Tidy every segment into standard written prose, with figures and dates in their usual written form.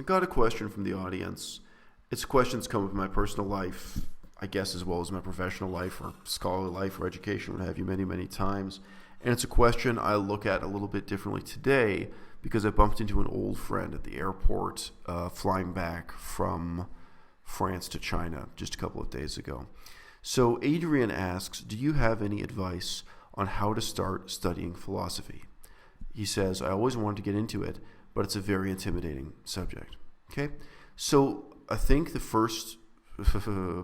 I got a question from the audience. It's a question that's come up in my personal life, I guess, as well as my professional life or scholarly life or education, what have you, many, many times. And it's a question I look at a little bit differently today because I bumped into an old friend at the airport flying back from France to China just a couple of days ago. So Adrian asks, do you have any advice on how to start studying philosophy? He says, I always wanted to get into it, but it's a very intimidating subject. Okay, so I think the first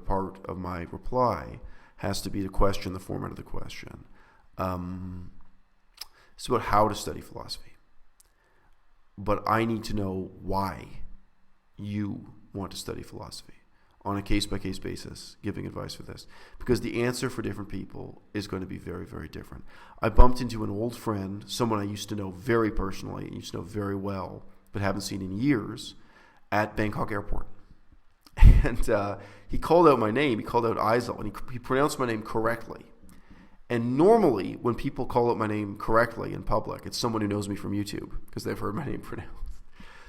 part of my reply has to be the question, the format of the question. It's about how to study philosophy. But I need to know why you want to study philosophy on a case-by-case basis, giving advice for this. Because the answer for different people is going to be very, very different. I bumped into an old friend, someone I used to know very personally, used to know very well, but haven't seen in years, at Bangkok Airport. And he called out my name, he called out Aizal, and he pronounced my name correctly. And normally, when people call out my name correctly in public, it's someone who knows me from YouTube, because they've heard my name pronounced.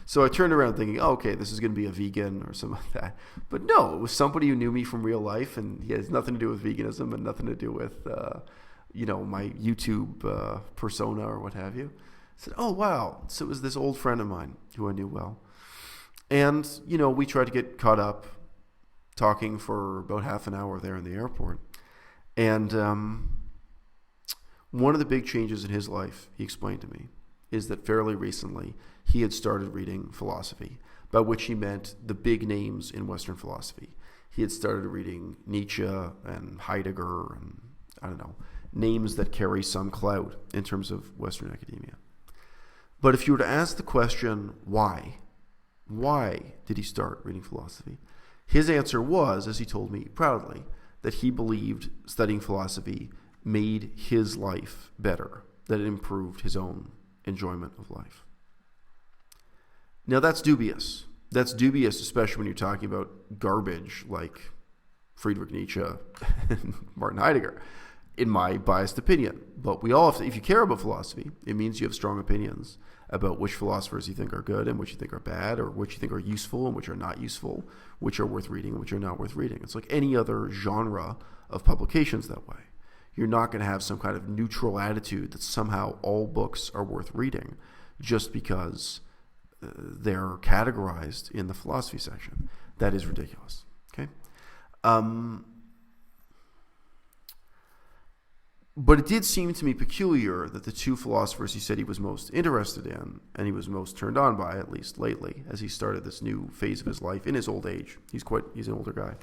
So I turned around thinking, oh, okay, this is going to be a vegan or something like that. But no, it was somebody who knew me from real life, and he has nothing to do with veganism and nothing to do with, my YouTube persona or what have you. I said, oh, wow. So it was this old friend of mine who I knew well. And, we tried to get caught up talking for about half an hour there in the airport. And one of the big changes in his life, he explained to me, is that fairly recently he had started reading philosophy, by which he meant the big names in Western philosophy. He had started reading Nietzsche and Heidegger and, names that carry some clout in terms of Western academia. But if you were to ask the question, why did he start reading philosophy? His answer was, as he told me proudly, that he believed studying philosophy made his life better, that it improved his own enjoyment of life. Now that's dubious. That's dubious, especially when you're talking about garbage like Friedrich Nietzsche and Martin Heidegger, in my biased opinion. But we all have to, if you care about philosophy, it means you have strong opinions about which philosophers you think are good and which you think are bad, or which you think are useful and which are not useful, which are worth reading and which are not worth reading. It's like any other genre of publications that way. You're not going to have some kind of neutral attitude that somehow all books are worth reading just because they're categorized in the philosophy section. That is ridiculous. Okay? But it did seem to me peculiar that the two philosophers he said he was most interested in and he was most turned on by, at least lately, as he started this new phase of his life in his old age. He's an older guy.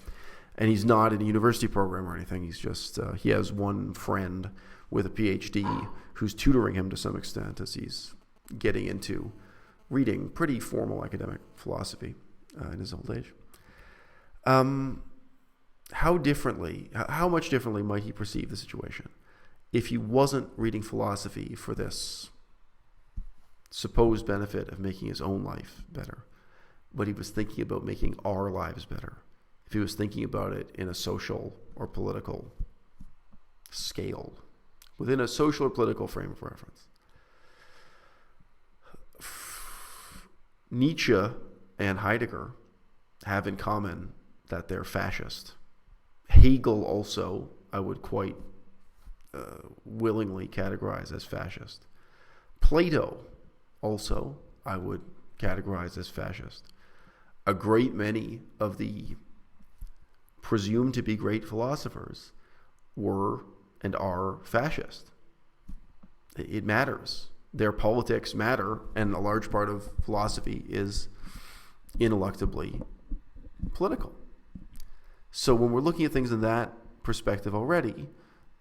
And he's not in a university program or anything. He's just, he has one friend with a PhD who's tutoring him to some extent as he's getting into reading pretty formal academic philosophy in his old age. How much differently might he perceive the situation if he wasn't reading philosophy for this supposed benefit of making his own life better, but he was thinking about making our lives better? If he was thinking about it in a social or political scale, within a social or political frame of reference. Nietzsche and Heidegger have in common that they're fascist. Hegel also, I would quite willingly categorize as fascist. Plato also, I would categorize as fascist. A great many of the presumed to be great philosophers were and are fascist. It matters. Their politics matter, and a large part of philosophy is ineluctably political. So when we're looking at things in that perspective already,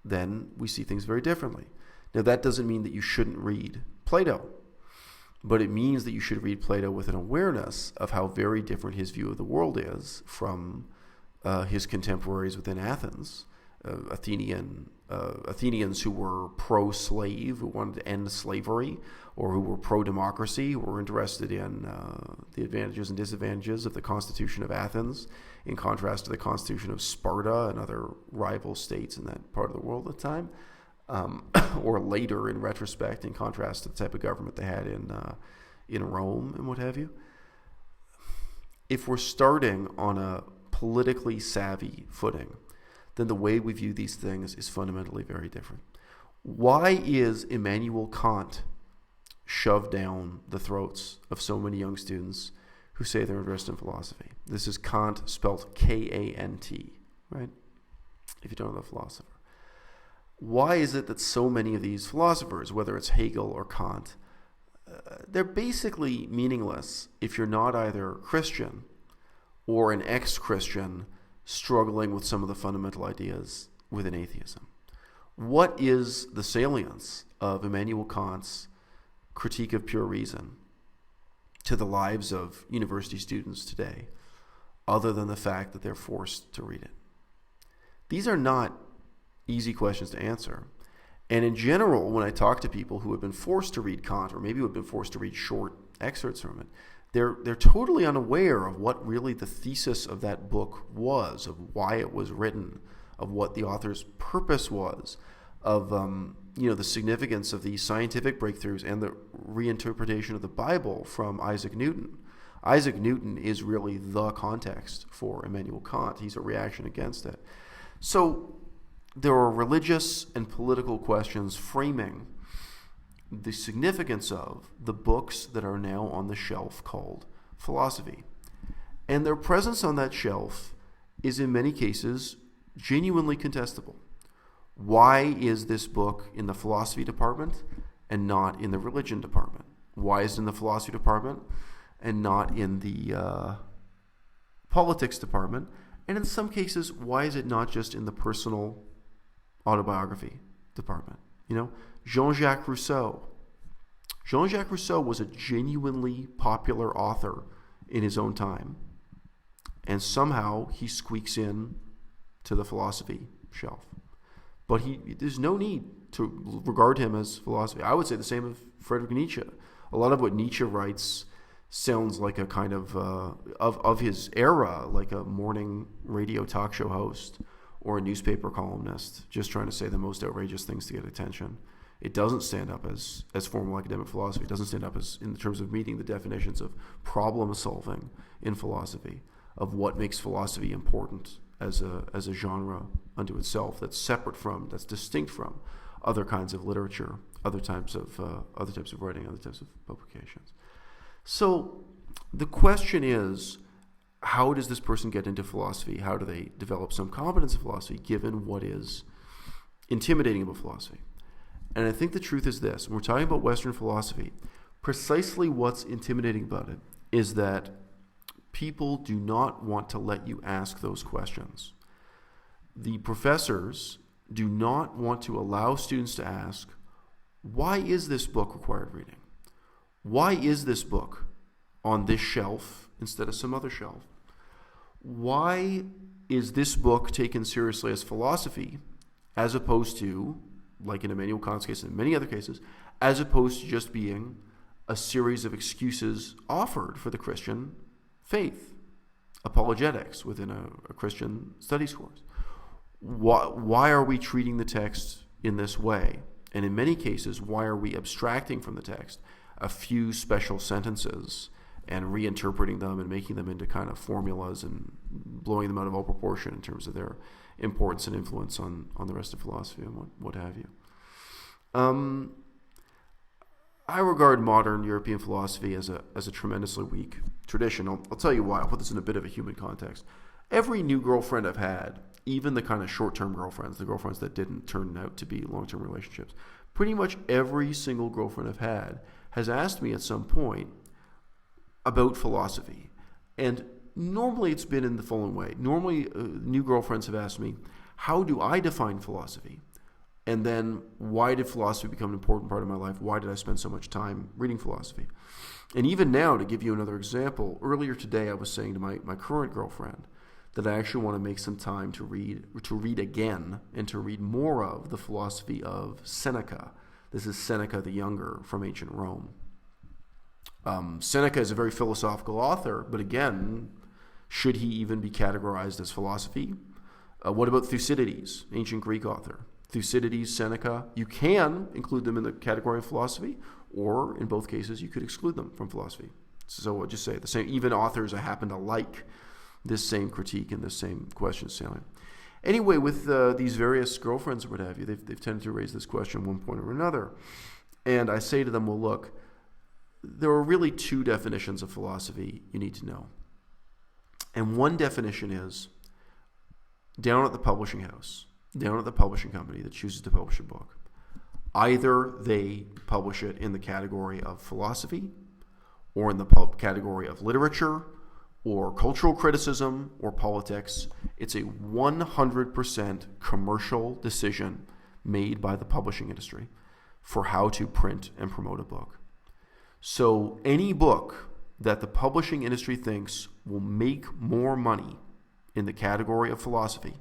then we see things very differently. Now that doesn't mean that you shouldn't read Plato, but it means that you should read Plato with an awareness of how very different his view of the world is from his contemporaries within Athens, Athenians who were pro-slave, who wanted to end slavery, or who were pro-democracy, who were interested in the advantages and disadvantages of the Constitution of Athens, in contrast to the Constitution of Sparta and other rival states in that part of the world at the time, or later in retrospect, in contrast to the type of government they had in Rome and what have you. if we're starting on a politically savvy footing, then the way we view these things is fundamentally very different. Why is Immanuel Kant shoved down the throats of so many young students who say they're interested in philosophy? This is Kant spelled K-A-N-T, right? If you don't know the philosopher. Why is it that so many of these philosophers, whether it's Hegel or Kant, they're basically meaningless if you're not either Christian or an ex-Christian struggling with some of the fundamental ideas within atheism? What is the salience of Immanuel Kant's critique of pure reason to the lives of university students today, other than the fact that they're forced to read it? These are not easy questions to answer. And in general, when I talk to people who have been forced to read Kant, or maybe who have been forced to read short excerpts from it, they're totally unaware of what really the thesis of that book was, of why it was written, of what the author's purpose was, of the significance of the scientific breakthroughs and the reinterpretation of the Bible from Isaac Newton. Isaac Newton is really the context for Immanuel Kant. He's a reaction against it. So there are religious and political questions framing the significance of the books that are now on the shelf called philosophy. And their presence on that shelf is in many cases genuinely contestable. Why is this book in the philosophy department and not in the religion department? Why is it in the philosophy department and not in the politics department? And in some cases, why is it not just in the personal autobiography department? Jean-Jacques Rousseau. Jean-Jacques Rousseau was a genuinely popular author in his own time. And somehow he squeaks in to the philosophy shelf. But there's no need to regard him as philosophy. I would say the same of Friedrich Nietzsche. A lot of what Nietzsche writes sounds like a kind of his era, like a morning radio talk show host or a newspaper columnist just trying to say the most outrageous things to get attention. It doesn't stand up as formal academic philosophy. It doesn't stand up as in terms of meeting the definitions of problem solving in philosophy, of what makes philosophy important as a genre unto itself, that's separate from, that's distinct from other kinds of literature, other types of writing, other types of publications. So the question is, how does this person get into philosophy? How do they develop some competence in philosophy given what is intimidating about philosophy? And I think the truth is this: when we're talking about Western philosophy, precisely what's intimidating about it is that people do not want to let you ask those questions. The professors do not want to allow students to ask, why is this book required reading? Why is this book on this shelf instead of some other shelf? Why is this book taken seriously as philosophy as opposed to, like in Immanuel Kant's case and in many other cases, as opposed to just being a series of excuses offered for the Christian faith, apologetics within a Christian studies course? Why are we treating the text in this way? And in many cases, why are we abstracting from the text a few special sentences and reinterpreting them and making them into kind of formulas and blowing them out of all proportion in terms of their importance and influence on the rest of philosophy and what have you? I regard modern European philosophy as a tremendously weak tradition. I'll tell you why. I'll put this in a bit of a human context. Every new girlfriend I've had, even the kind of short-term girlfriends, the girlfriends that didn't turn out to be long-term relationships, pretty much every single girlfriend I've had has asked me at some point about philosophy. And normally it's been in the following way. Normally, new girlfriends have asked me, how do I define philosophy? And then, why did philosophy become an important part of my life? Why did I spend so much time reading philosophy? And even now, to give you another example, earlier today I was saying to my current girlfriend that I actually want to make some time to read again and to read more of the philosophy of Seneca. This is Seneca the Younger from ancient Rome. Seneca is a very philosophical author, but again, should he even be categorized as philosophy? What about Thucydides, ancient Greek author? Thucydides, Seneca, you can include them in the category of philosophy, or in both cases, you could exclude them from philosophy. So I'll just say the same, even authors I happen to like this same critique and this same question sailing. Anyway, with these various girlfriends or what have you, they've tended to raise this question at one point or another. And I say to them, well, look, there are really two definitions of philosophy you need to know. And one definition is down at the publishing house, down at the publishing company that chooses to publish a book. Either they publish it in the category of philosophy or in the category of literature or cultural criticism or politics. It's a 100% commercial decision made by the publishing industry for how to print and promote a book. So any book that the publishing industry thinks will make more money in the category of philosophy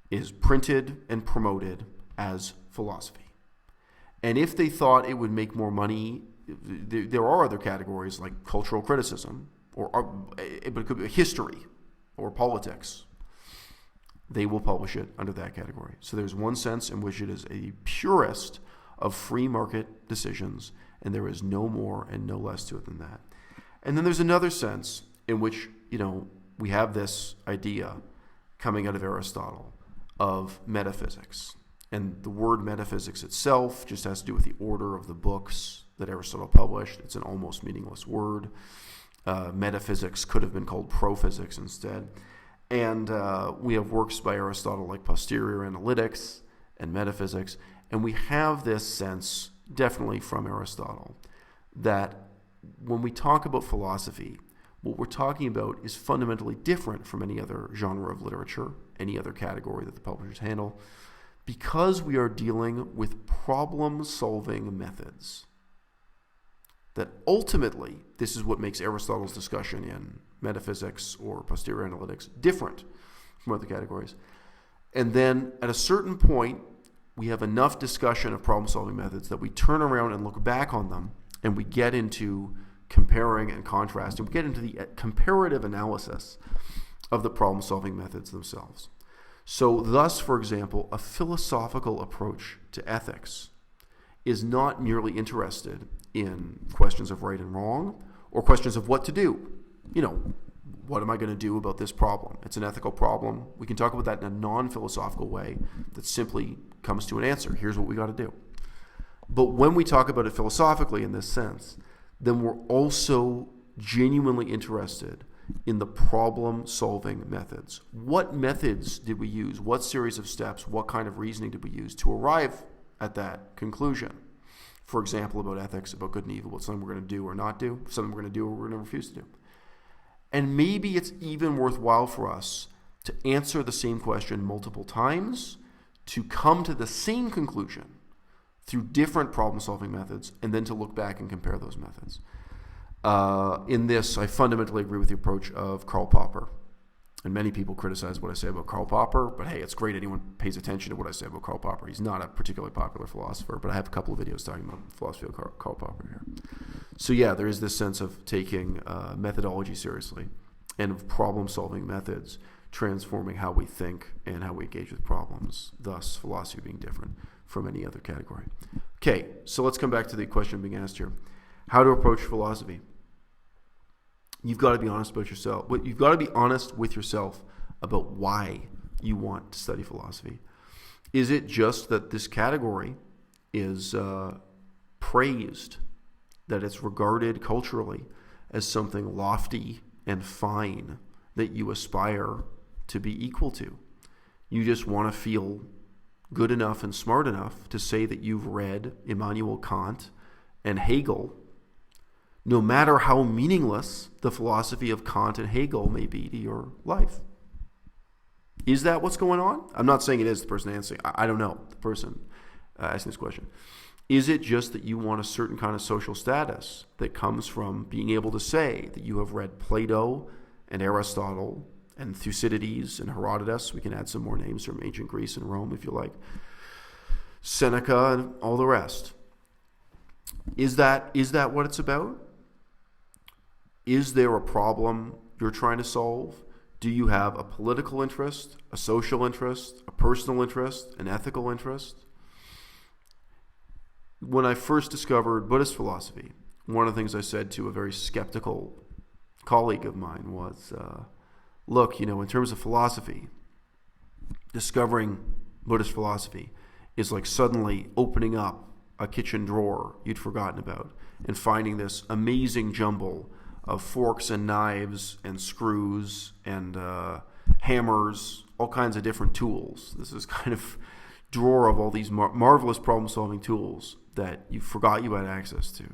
is printed and promoted as philosophy. And if they thought it would make more money, there are other categories like cultural criticism, but it could be history or politics. They will publish it under that category. So there's one sense in which it is a purest of free market decisions, and there is no more and no less to it than that. And then there's another sense in which, we have this idea coming out of Aristotle of metaphysics. And the word metaphysics itself just has to do with the order of the books that Aristotle published. It's an almost meaningless word. Metaphysics could have been called prophysics instead. And we have works by Aristotle like Posterior Analytics and Metaphysics. And we have this sense, definitely from Aristotle, that when we talk about philosophy, what we're talking about is fundamentally different from any other genre of literature, any other category that the publishers handle, because we are dealing with problem-solving methods. That ultimately, this is what makes Aristotle's discussion in metaphysics or posterior analytics different from other categories. And then at a certain point, we have enough discussion of problem-solving methods that we turn around and look back on them, and we get into comparing and contrasting. We get into the comparative analysis of the problem-solving methods themselves. So thus, for example, a philosophical approach to ethics is not merely interested in questions of right and wrong or questions of what to do. What am I going to do about this problem? It's an ethical problem. We can talk about that in a non-philosophical way that simply comes to an answer. Here's what we got to do. But when we talk about it philosophically in this sense, then we're also genuinely interested in the problem-solving methods. What methods did we use? What series of steps? What kind of reasoning did we use to arrive at that conclusion? For example, about ethics, about good and evil, what something we're going to do or not do, something we're going to do or we're going to refuse to do. And maybe it's even worthwhile for us to answer the same question multiple times to come to the same conclusion through different problem-solving methods, and then to look back and compare those methods. In this, I fundamentally agree with the approach of Karl Popper. And many people criticize what I say about Karl Popper, but hey, it's great anyone pays attention to what I say about Karl Popper. He's not a particularly popular philosopher, but I have a couple of videos talking about the philosophy of Karl Popper here. So yeah, there is this sense of taking methodology seriously and of problem-solving methods, transforming how we think and how we engage with problems, thus philosophy being different from any other category. Okay, so let's come back to the question being asked here. How to approach philosophy. You've got to be honest about yourself. You've got to be honest with yourself about why you want to study philosophy. Is it just that this category is praised, that it's regarded culturally as something lofty and fine that you aspire to be equal to? You just want to feel good enough and smart enough to say that you've read Immanuel Kant and Hegel, no matter how meaningless the philosophy of Kant and Hegel may be to your life. Is that what's going on? I'm not saying it is the person answering. I don't know, the person asking this question. Is it just that you want a certain kind of social status that comes from being able to say that you have read Plato and Aristotle and Thucydides and Herodotus? We can add some more names from ancient Greece and Rome if you like. Seneca and all the rest. Is that what it's about? Is there a problem you're trying to solve? Do you have a political interest, a social interest, a personal interest, an ethical interest? When I first discovered Buddhist philosophy, one of the things I said to a very skeptical colleague of mine was, look, in terms of philosophy, discovering Buddhist philosophy is like suddenly opening up a kitchen drawer you'd forgotten about and finding this amazing jumble of forks and knives and screws and hammers, all kinds of different tools. This is kind of drawer of all these marvelous problem-solving tools that you forgot you had access to,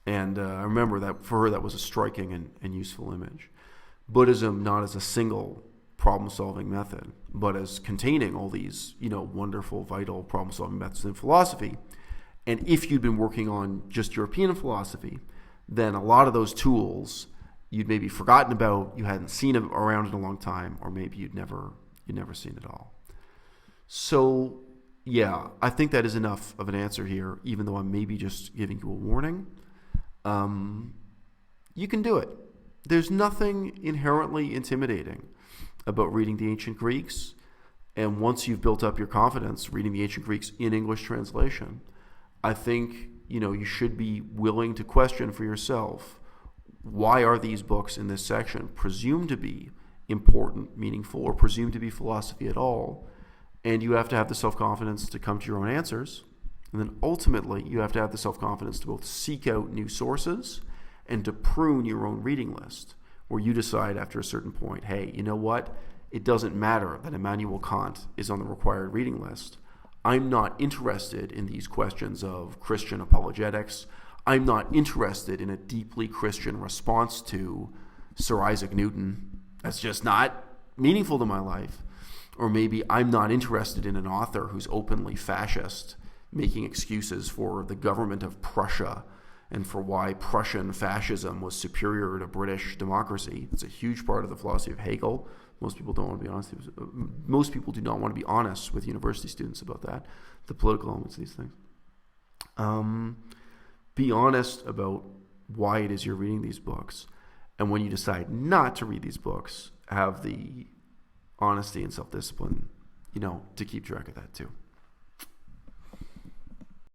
And I remember that for her that was a striking and useful image. Buddhism not as a single problem-solving method, but as containing all these, wonderful, vital problem-solving methods in philosophy. And if you'd been working on just European philosophy, then a lot of those tools you'd maybe forgotten about, you hadn't seen them around in a long time, or maybe you'd never seen it all. So, yeah, I think that is enough of an answer here, even though I'm maybe just giving you a warning. You can do it. There's nothing inherently intimidating about reading the ancient Greeks. And once you've built up your confidence reading the ancient Greeks in English translation, I think, you should be willing to question for yourself, why are these books in this section presumed to be important, meaningful, or presumed to be philosophy at all? And you have to have the self-confidence to come to your own answers. And then ultimately, you have to have the self-confidence to both seek out new sources and to prune your own reading list, where you decide after a certain point, hey, you know what? It doesn't matter that Immanuel Kant is on the required reading list. I'm not interested in these questions of Christian apologetics. I'm not interested in a deeply Christian response to Sir Isaac Newton. That's just not meaningful to my life. Or maybe I'm not interested in an author who's openly fascist, making excuses for the government of Prussia and for why Prussian fascism was superior to British democracy. It's a huge part of the philosophy of Hegel. Most people don't want to be honest. Most people do not want to be honest with university students about that, the political elements of these things. Be honest about why it is you're reading these books. And when you decide not to read these books, have the honesty and self-discipline, to keep track of that too.